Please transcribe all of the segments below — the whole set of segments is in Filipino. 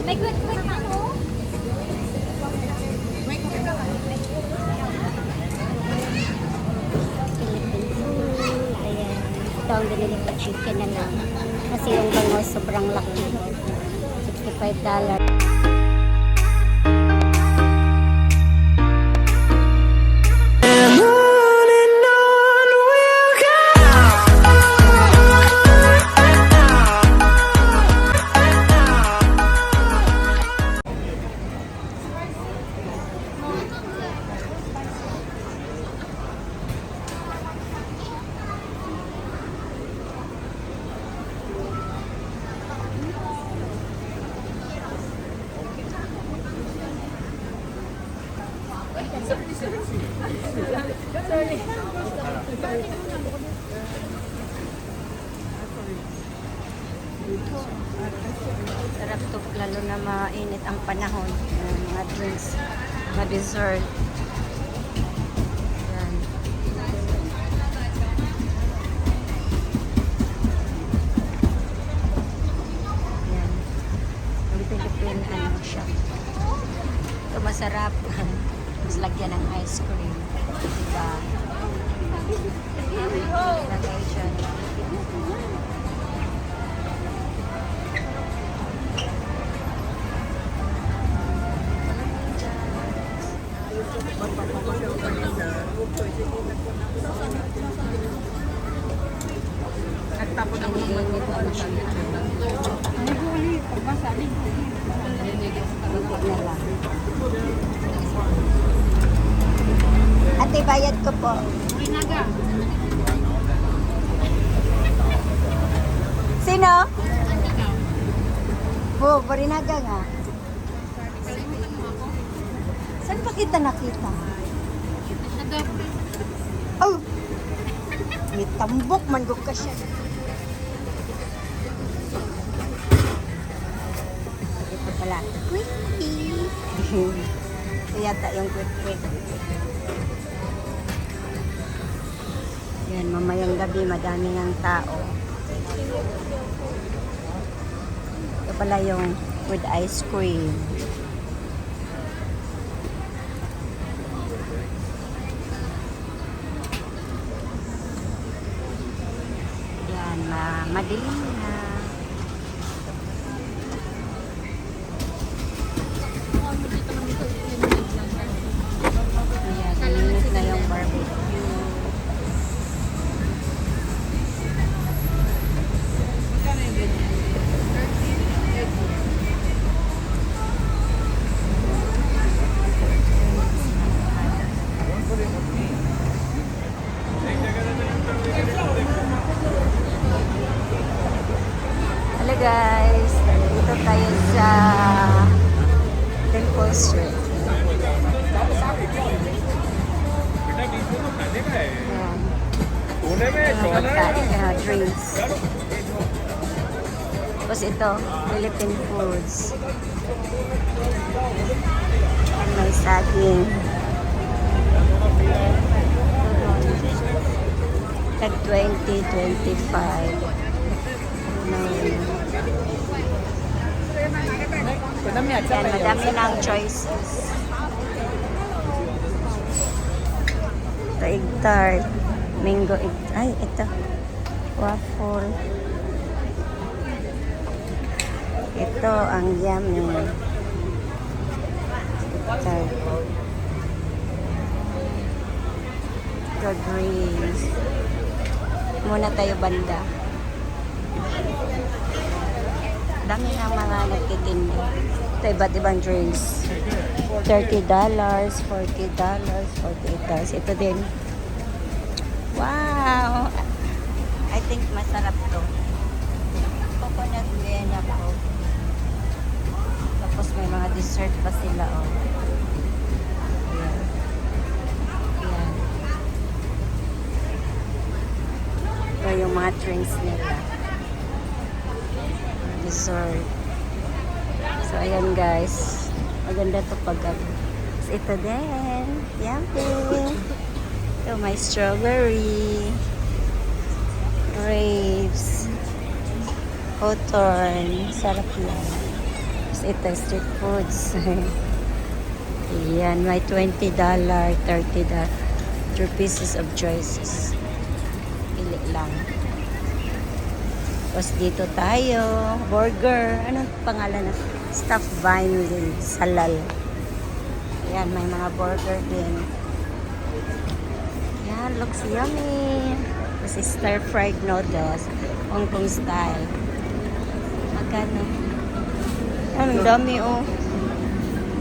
May kwek-kwek na no? Philippine food. Ayan. Ito ang binili ko chicken na lang. Kasi yung bango sobrang laki. $65. Sarap to, lalo na mainit ang panahon. Mga drinks, mga dessert. Yan. Yan. Ang Philippine ano siya. Ito masarap. Mas lagyan ng ice cream. Diba? Lagay dyan. Nagtapon ako ng Init ano siya. Ay, huli. Pagmasabi. Na lang. Ate, bayad ko po. Rinaga. Sino? Oh, Barinaga nga. Saan pa kita nakita? Oh! May tambok man ko ka siya. Ito pala. Quickie! Ito yata yung quick. Yan, mamayang gabi, madami ng tao. Ito pala yung with ice cream. Yan, madilim na. Ayan, init na yung barbecue. Hello guys, dito tayo sa Temple Street. Drinks. Tapos ito, Philippine foods. May saging. Tag 20, 25. Yan, madami ng choices. Ito, egg tart. Mango egg. Ay, ito. Waffle. Ito, ang yummy. Ito. Ito, drinks. Muna tayo banda. Dami na mga nagtitinda. Ito, iba't ibang drinks. $30, $40, $48. Ito din. Wow! I think masarap to. Coconut Vienna po. Tapos may mga dessert pa sila, oh. Ayan. Ayan. Ito yung mga drinks nila. Dessert. So, ayan guys. Maganda to pag ito din. Yummy. Ito, may strawberry. Grapes. Hawthorn. Sarap yan. Tapos ito, street foods. Ayan, may $20, $30. 3 pieces of choices. Pili lang. Tapos dito tayo, burger. Anong pangalan na? Stuffed vine din, salal. Ayan, may mga burger din. Ayan, looks yummy. Kasi stir-fried noodles, Hong Kong style. Magkano? Ang dami oh.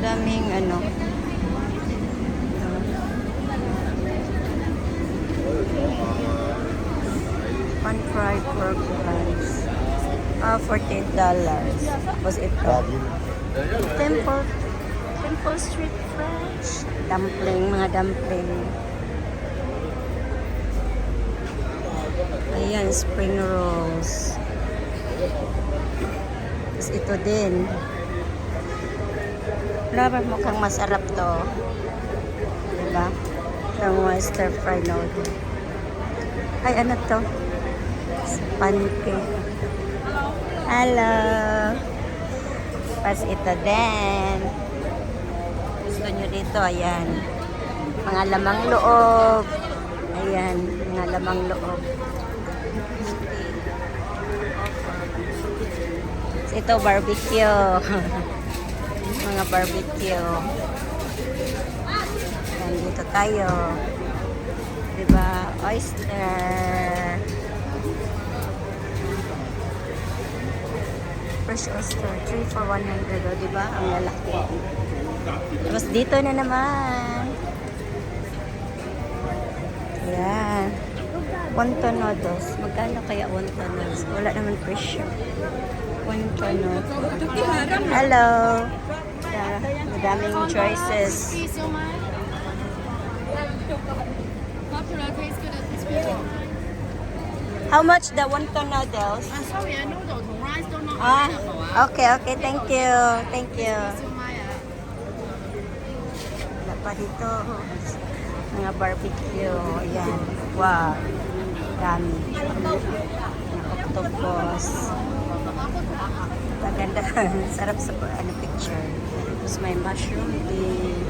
Daming ano. Pan-fried pork buns. $48. Tapos ito. Temple Street French. Dumpling, mga dumpling. Ayan, spring rolls. Tapos ito din. Wala mukhang masarap to. Diba? Yung stir-fried noodle. Ay, ano to? Pancake. Hello. Pas ito din. Gusto nyo dito, ayan. Mga lamang loob. Ayan, mga lamang loob. Ito, barbecue. Mga barbecue. Ayan, dito tayo. Diba? Oyster. Fresh oyster. 3 for 100. O, diba? Ang lalaki. Tapos dito na naman. Ayan. Wonton noodles. Magkano kaya wonton noodles? Wala naman presyo. Wonton noodles. Hello. Yeah, madaming choices. How much the wonton noodles? Sorry, I know those rice don't know Okay, okay. Thank you. Thank you. Wala pa dito. Mga barbecue. Ayan. Wow. Dami. Mga octopus. Maganda. Sarap sa picture. Tapos may mushroom din.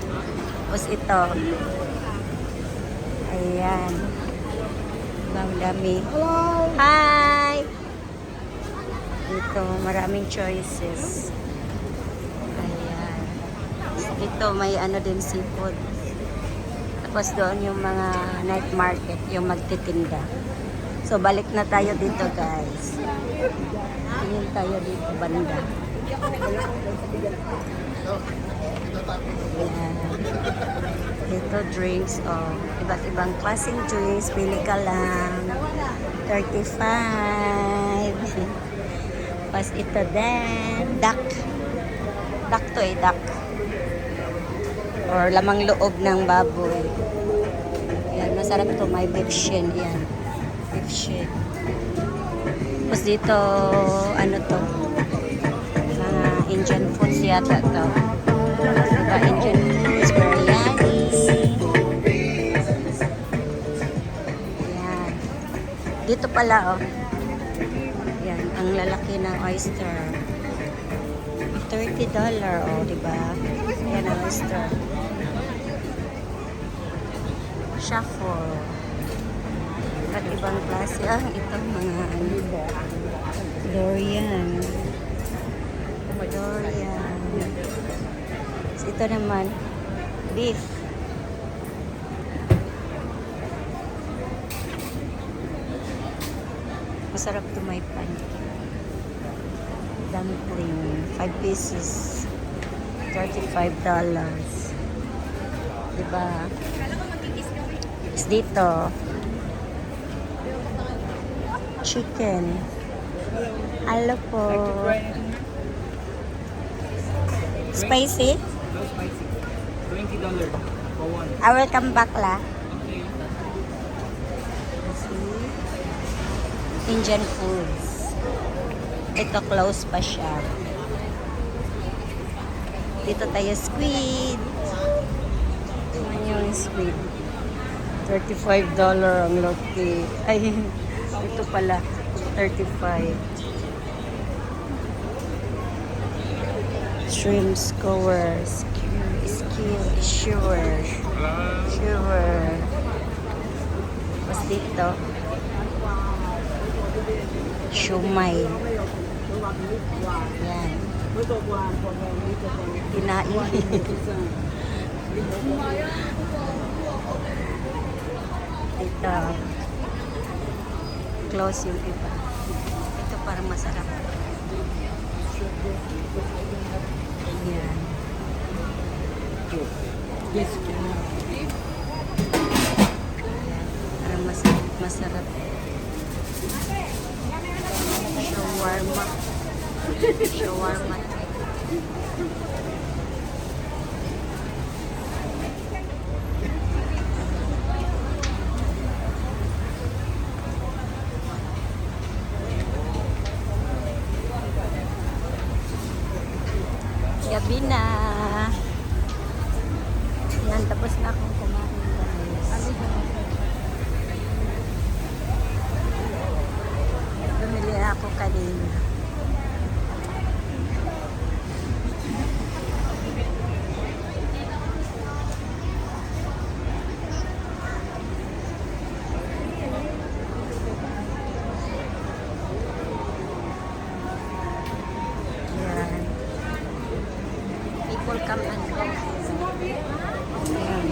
Tapos ito. Ayan. Ang dami. Hi! Dito, maraming choices. Ayan. Dito, may ano din seafood. Tapos doon yung mga night market, yung magtitinda. So, balik na tayo dito, guys. Tingin tayo dito, banda. Ayan. Dito, drinks. Oh, iba't ibang klaseng drinks. Pili ka lang. 35. Tapos ito din. Duck. Duck to eh, duck. Or lamang loob ng baboy. Ayan, masarap to. May beef shin. Ayan. Beef shin. Tapos dito, ano to? Mga Indian foods yata to. Diba, Indian foods, biryani. Ayan. Dito pala, oh. Ayan, ang lalaki ng oyster. $30, oh, diba? Ayan ang oyster. Shuffle. At ibang klase. Ah, itong mga ano. Dorian. Dorian. So, ito naman. Beef. Masarap to may pancake. Dumpling. 5 pieces. $35. Diba? Is dito. Chicken. Hello po. Spicy? No spicy. $20 for one. I will come back la. Okay. Indian foods. Ito close pa siya. Dito tayo squid. Ano yung squid? $35 ang laki. Ay, ito pala. 35. shrimp skewers. Skewer. Tapos dito, shumai. Yan. Kinain. Ito. Close yung iba. Ito parang masarap. Yan. Parang masarap. Shawarma. Shawarma. Gabi na. Yan, tapos na akong kumain, guys. Bumili ako kanina. Yan. People come and go. Ayan.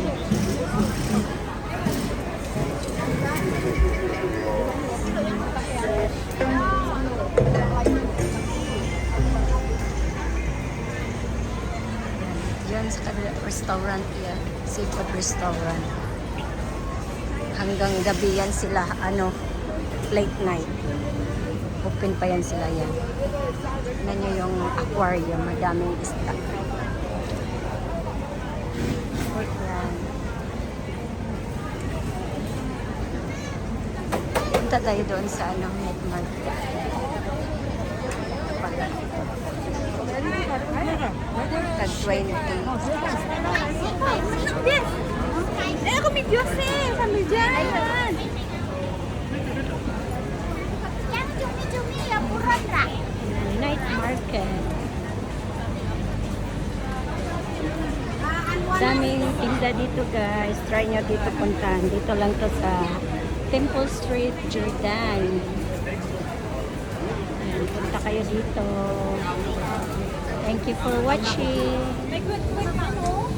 Diyan sa kabila restaurant yan, seafood restaurant. Hanggang gabi yan sila, late night. Open pa yan sila yan. Tignan nyo yung aquarium, madaming isda. Yan. Punta tayo doon sa meat market. Tag 20. Eh, ako medyo sambil jalan. Night market. Daming tinda dito, guys. Try nyo dito puntahan. Dito lang to sa Temple Street, Jordan. Ayan, punta kayo dito. Thank you for watching. Philippine food.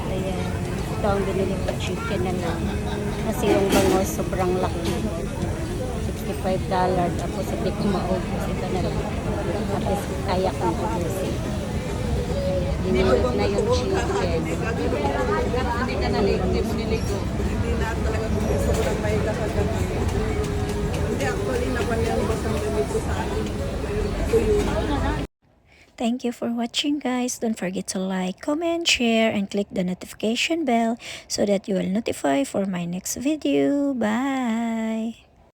Ayan. Ito ang binili ko, chicken na lang. Kasi yung bangos sobrang laki. $65. Tapos hindi ko maubos. Ito na lang. At least kaya kong ubusin. Dinilot na yung chicken. Hindi ka hindi mo niligo. Hindi na talaga kung gusto ko lang mahiga sa gabi. Hindi actually napangyambas ang gamit ko sa akin. Thank you for watching, guys. Don't forget to like, comment, share, and click the notification bell so that you will notify for my next video. Bye!